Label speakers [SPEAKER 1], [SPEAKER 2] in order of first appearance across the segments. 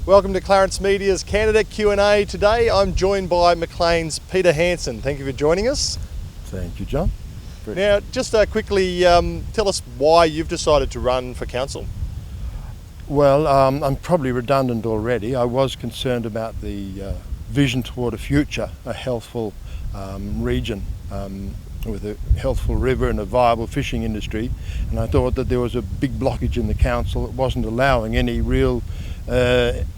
[SPEAKER 1] Welcome to Clarence Media's Candidate Q&A. Today I'm joined by Maclean's Peter Hanson. Thank you for joining us.
[SPEAKER 2] Thank you, John.
[SPEAKER 1] Now, just quickly tell us why you've decided to run for council.
[SPEAKER 2] Well, I'm probably redundant already. I was concerned about the vision toward a future, a healthful region with a healthful river and a viable fishing industry, and I thought that there was a big blockage in the council that wasn't allowing any real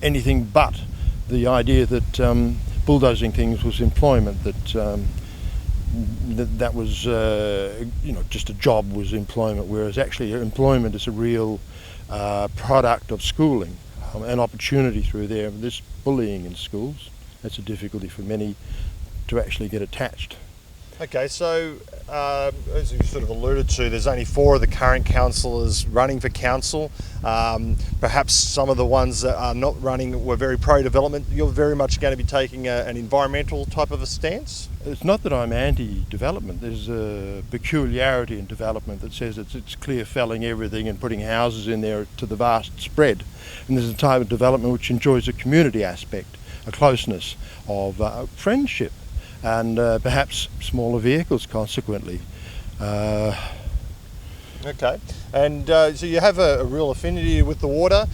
[SPEAKER 2] anything but the idea that bulldozing things was employment, that was just a job was employment, whereas actually employment is a real product of schooling, an opportunity through there. This bullying in schools, that's a difficulty for many to actually get attached.
[SPEAKER 1] Okay, so as you sort of alluded to, there's only 4 of the current councillors running for council. Perhaps some of the ones that are not running were very pro-development. You're very much going to be taking an environmental type of a stance?
[SPEAKER 2] It's not that I'm anti-development. There's a peculiarity in development that says it's clear felling everything and putting houses in there to the vast spread. And there's a type of development which enjoys a community aspect, a closeness of friendship, and perhaps smaller vehicles consequently.
[SPEAKER 1] Okay, and so you have a real affinity with the water.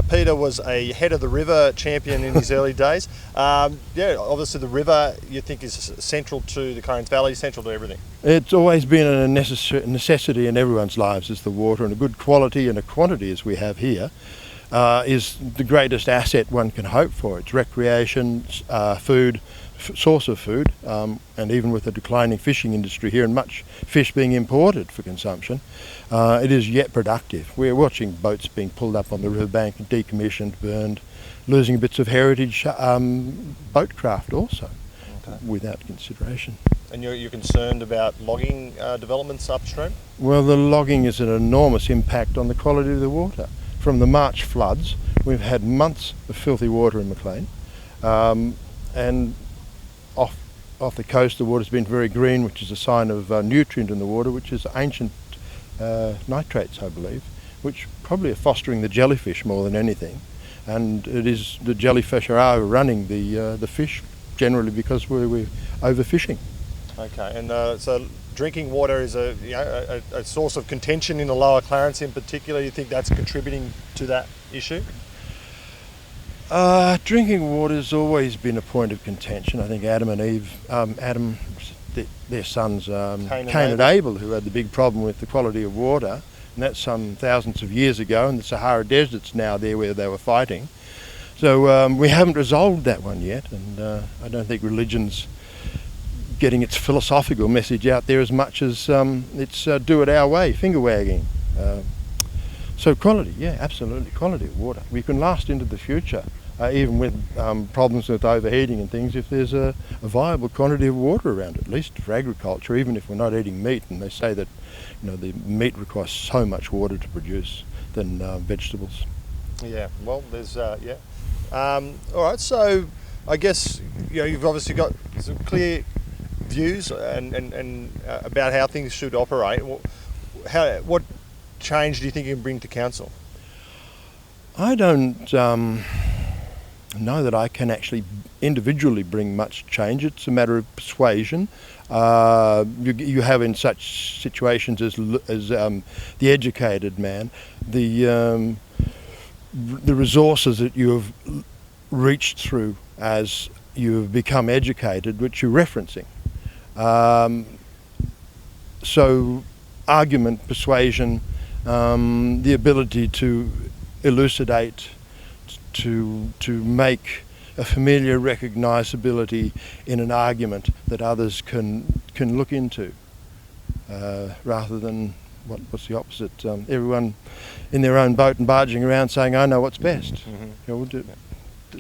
[SPEAKER 1] Peter was a head of the river champion in his early days. Obviously the river you think is central to the Clarence Valley, central to everything.
[SPEAKER 2] It's always been a necessity in everyone's lives, is the water, and a good quality and a quantity as we have here is the greatest asset one can hope for. It's recreation, food, source of food, and even with the declining fishing industry here and much fish being imported for consumption, it is yet productive. We're watching boats being pulled up on the riverbank and decommissioned, burned, losing bits of heritage boatcraft also, without consideration.
[SPEAKER 1] And you're concerned about logging developments upstream?
[SPEAKER 2] Well, the logging is an enormous impact on the quality of the water. From the March floods, we've had months of filthy water in Maclean, and off the coast the water's been very green, which is a sign of nutrient in the water, which is ancient nitrates, I believe, which probably are fostering the jellyfish more than anything. And it is the jellyfish are overrunning the fish generally because we're overfishing.
[SPEAKER 1] Okay, and so drinking water is a source of contention in the Lower Clarence in particular. You think that's contributing to that issue?
[SPEAKER 2] Drinking water has always been a point of contention. I think Adam and Eve, their sons, Cain and Abel, who had the big problem with the quality of water, and that's some thousands of years ago, and the Sahara Desert's now there where they were fighting. So we haven't resolved that one yet, and I don't think religion's getting its philosophical message out there as much as it's do it our way, finger wagging. So quality, yeah, absolutely, quality of water. We can last into the future, even with problems with overheating and things, if there's a viable quantity of water around, at least for agriculture, even if we're not eating meat. And they say that the meat requires so much water to produce than vegetables. Yeah,
[SPEAKER 1] well, there's, all right, so I guess you've obviously got some clear views and about how things should operate. What change do you think you can bring to council?
[SPEAKER 2] I don't know that I can actually individually bring much change. It's a matter of persuasion. You have in such situations as the educated man, the resources that you have reached through as you have become educated, which you're referencing. So argument, persuasion, the ability to elucidate, to make a familiar recognisability in an argument that others can look into, rather than what's the opposite? Everyone in their own boat and barging around saying, "I know what's best." Mm-hmm.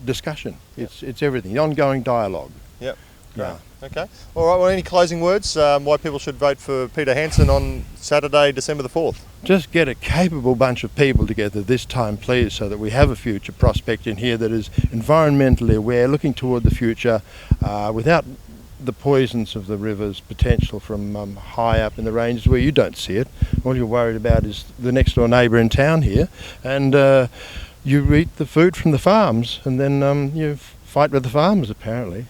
[SPEAKER 2] Discussion. Yep. It's everything. Ongoing dialogue.
[SPEAKER 1] Yep. Yeah. Okay. All right. Well, any closing words? Why people should vote for Peter Hanson on Saturday, December the 4th?
[SPEAKER 2] Just get a capable bunch of people together this time, please, so that we have a future prospect in here that is environmentally aware, looking toward the future, without the poisons of the river's potential from high up in the ranges where you don't see it. All you're worried about is the next door neighbour in town here, and you eat the food from the farms, and then you fight with the farmers, apparently.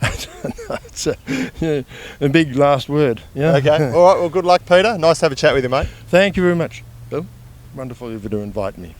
[SPEAKER 2] It's a big last word. Yeah.
[SPEAKER 1] Okay. All right. Well, good luck, Peter. Nice to have a chat with you, mate.
[SPEAKER 2] Thank you very much, Bill. Wonderful of you to invite me.